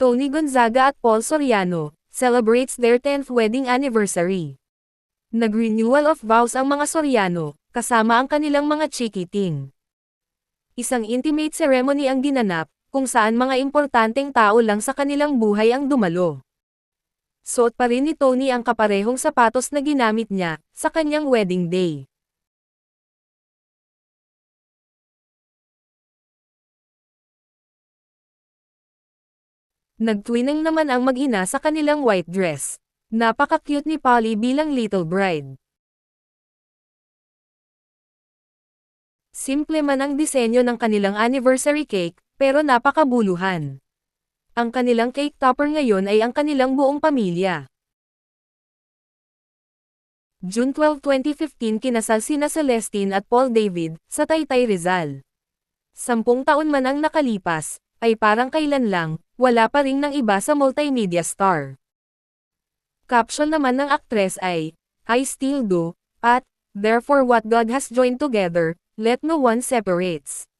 Tony Gonzaga at Paul Soriano, celebrates their 10th wedding anniversary. Nag-renewal of vows ang mga Soriano, kasama ang kanilang mga chikiting. Isang intimate ceremony ang ginanap, kung saan mga importanteng tao lang sa kanilang buhay ang dumalo. Suot pa rin ni Tony ang kaparehong sapatos na ginamit niya, sa kanyang wedding day. Nag-twinning naman ang mag-ina sa kanilang white dress. Napaka-cute ni Polly bilang little bride. Simple man ang disenyo ng kanilang anniversary cake, pero napakabuluhan. Ang kanilang cake topper ngayon ay ang kanilang buong pamilya. June 12, 2015 kinasal sina Celestine at Paul David, sa Taytay Rizal. 10 taon man ang nakalipas, ay parang kailan lang, wala pa ring ng iba sa multimedia star. Caption naman ng aktres ay, I still do, at, therefore what God has joined together, let no one separates.